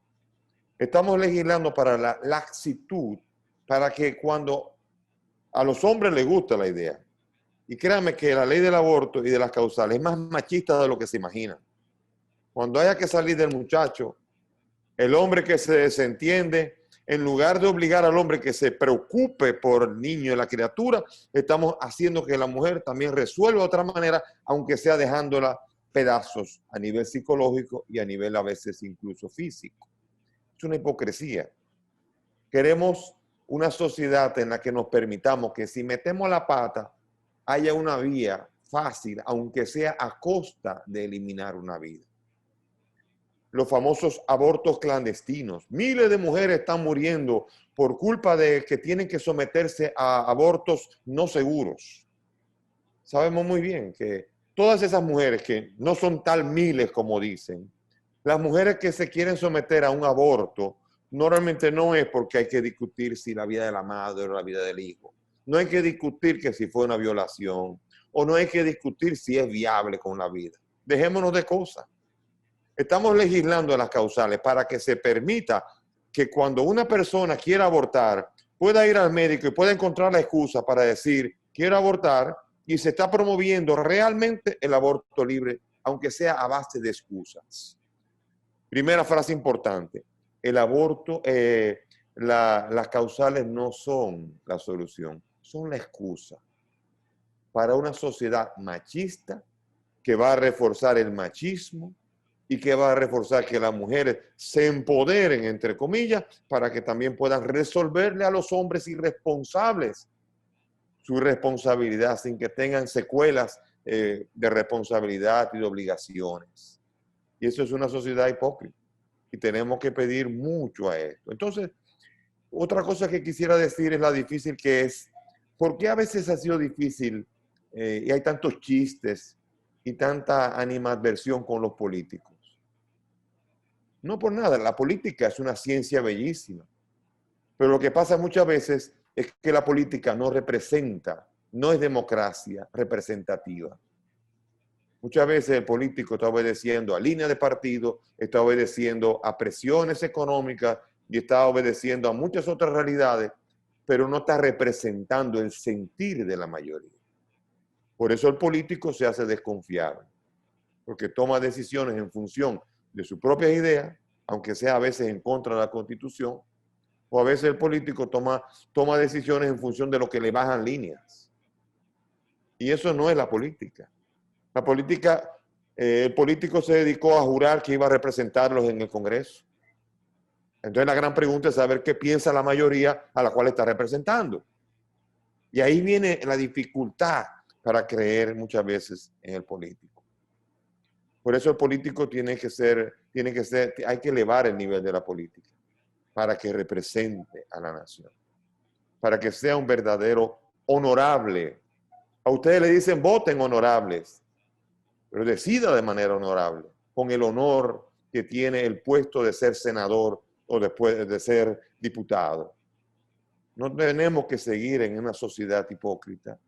Estamos legislando para la laxitud, para que cuando a los hombres les gusta la idea, y créanme que la ley del aborto y de las causales es más machista de lo que se imagina. Cuando haya que salir del muchacho, el hombre que se desentiende, en lugar de obligar al hombre que se preocupe por el niño y la criatura, estamos haciendo que la mujer también resuelva de otra manera, aunque sea dejándola pedazos a nivel psicológico y a nivel a veces incluso físico. Es una hipocresía. Queremos una sociedad en la que nos permitamos que si metemos la pata, haya una vía fácil, aunque sea a costa de eliminar una vida. Los famosos abortos clandestinos. Miles de mujeres están muriendo por culpa de que tienen que someterse a abortos no seguros. Sabemos muy bien que todas esas mujeres que no son tal miles como dicen, las mujeres que se quieren someter a un aborto, normalmente no es porque hay que discutir si la vida de la madre o la vida del hijo. No hay que discutir que si fue una violación o no hay que discutir si es viable con la vida. Dejémonos de cosas. Estamos legislando las causales para que se permita que cuando una persona quiera abortar, pueda ir al médico y pueda encontrar la excusa para decir, quiero abortar, y se está promoviendo realmente el aborto libre, aunque sea a base de excusas. Primera frase importante, el aborto, las causales no son la solución, son la excusa para una sociedad machista que va a reforzar el machismo y que va a reforzar que las mujeres se empoderen, entre comillas, para que también puedan resolverle a los hombres irresponsables su responsabilidad sin que tengan secuelas de responsabilidad y de obligaciones. Y eso es una sociedad hipócrita. y tenemos que pedir mucho a esto. Entonces, otra cosa que quisiera decir es la difícil que es. ¿Por qué a veces ha sido difícil y hay tantos chistes y tanta animadversión con los políticos? No por nada, la política es una ciencia bellísima. Pero lo que pasa muchas veces es que la política no representa, no es democracia representativa. Muchas veces el político está obedeciendo a líneas de partido, está obedeciendo a presiones económicas y está obedeciendo a muchas otras realidades, pero no está representando el sentir de la mayoría. Por eso el político se hace desconfiable, porque toma decisiones en función de sus propias ideas, aunque sea a veces en contra de la Constitución, o a veces el político toma decisiones en función de lo que le bajan líneas. Y eso no es la política. La política, el político se dedicó a jurar que iba a representarlos en el Congreso. Entonces la gran pregunta es saber qué piensa la mayoría a la cual está representando. Y ahí viene la dificultad para creer muchas veces en el político. Por eso el político hay que elevar el nivel de la política para que represente a la nación, para que sea un verdadero honorable. A ustedes le dicen voten honorables, pero decida de manera honorable, con el honor que tiene el puesto de ser senador o después de ser diputado. No tenemos que seguir en una sociedad hipócrita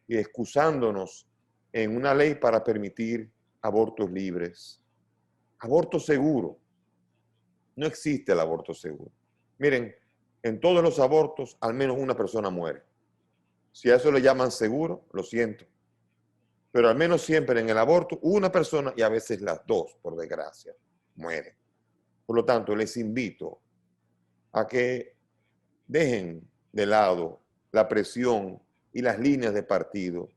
y excusándonos en una ley para permitir abortos libres. Aborto seguro. No existe el aborto seguro. Miren, en todos los abortos al menos una persona muere. Si a eso le llaman seguro, lo siento. Pero al menos siempre en el aborto una persona, y a veces las dos, por desgracia, mueren. Por lo tanto, les invito a que dejen de lado la presión y las líneas de partido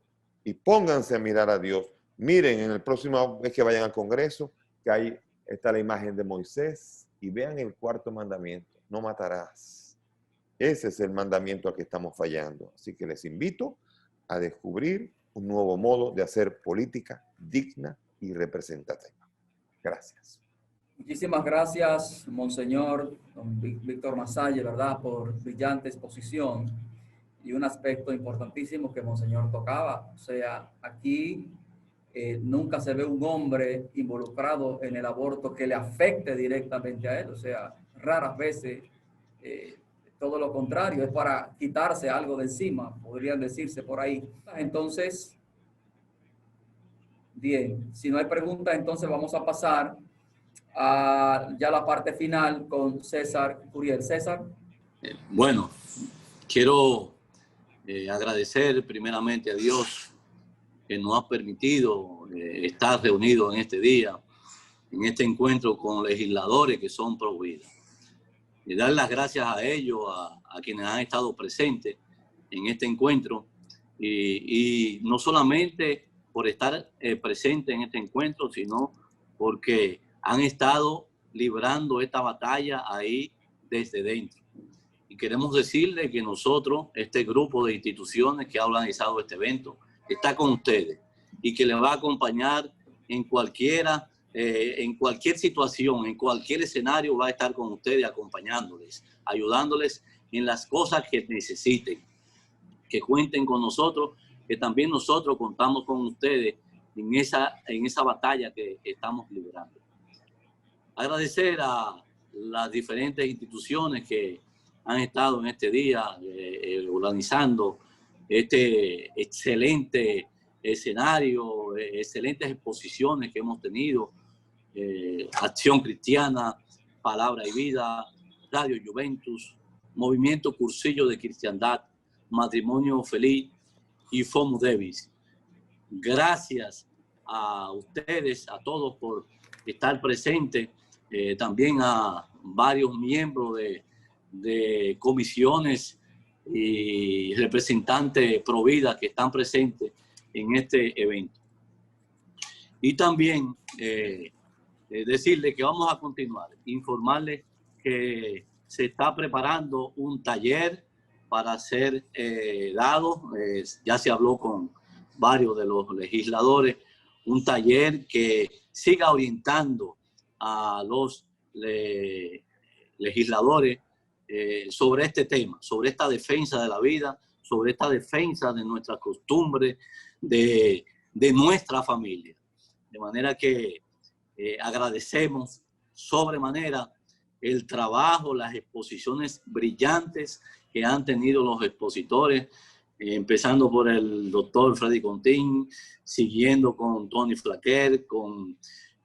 y pónganse a mirar a Dios. Miren en el próximo vez que vayan al Congreso, que ahí está la imagen de Moisés, y vean el cuarto mandamiento, no matarás. Ese es el mandamiento al que estamos fallando. Así que les invito a descubrir un nuevo modo de hacer política digna y representativa. Gracias. Muchísimas gracias, Monseñor don Víctor Masalle, ¿verdad?, por brillante exposición y un aspecto importantísimo que Monseñor tocaba. O sea, aquí nunca se ve un hombre involucrado en el aborto que le afecte directamente a él. O sea, raras veces, todo lo contrario, es para quitarse algo de encima, podrían decirse por ahí. Entonces, bien, si no hay preguntas, entonces vamos a pasar a ya la parte final con César Curiel. César. Bueno, quiero agradecer primeramente a Dios que nos ha permitido estar reunidos en este día, en este encuentro con legisladores que son pro vida. Y dar las gracias a ellos, a quienes han estado presentes en este encuentro, y no solamente por estar presentes en este encuentro, sino porque han estado librando esta batalla ahí desde dentro. Y queremos decirles que nosotros, este grupo de instituciones que ha organizado este evento, está con ustedes y que les va a acompañar en cualquier situación, en cualquier escenario, va a estar con ustedes acompañándoles, ayudándoles en las cosas que necesiten, que cuenten con nosotros, que también nosotros contamos con ustedes en esa batalla que estamos librando. Agradecer a las diferentes instituciones que han estado en este día organizando este excelente escenario, excelentes exposiciones que hemos tenido, Acción Cristiana, Palabra y Vida, Radio Juventus, Movimiento Cursillo de Cristiandad, Matrimonio Feliz y FOMU Devis. Gracias a ustedes, a todos por estar presentes, también a varios miembros de comisiones y representantes pro vida que están presentes en este evento. Y también decirles que vamos a continuar, informarles que se está preparando un taller para ser dado, ya se habló con varios de los legisladores, un taller que siga orientando a los legisladores sobre este tema, sobre esta defensa de la vida, sobre esta defensa de nuestras costumbres, de nuestra familia. De manera que agradecemos sobremanera el trabajo, las exposiciones brillantes que han tenido los expositores, empezando por el doctor Freddy Contín, siguiendo con Tony Flaquer, con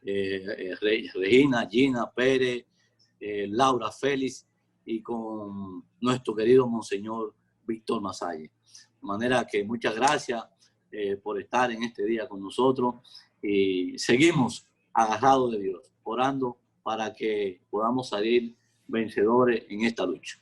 Regina, Gina Pérez, Laura Félix y con nuestro querido Monseñor Víctor Masalle. De manera que muchas gracias por estar en este día con nosotros y seguimos agarrados de Dios, orando para que podamos salir vencedores en esta lucha.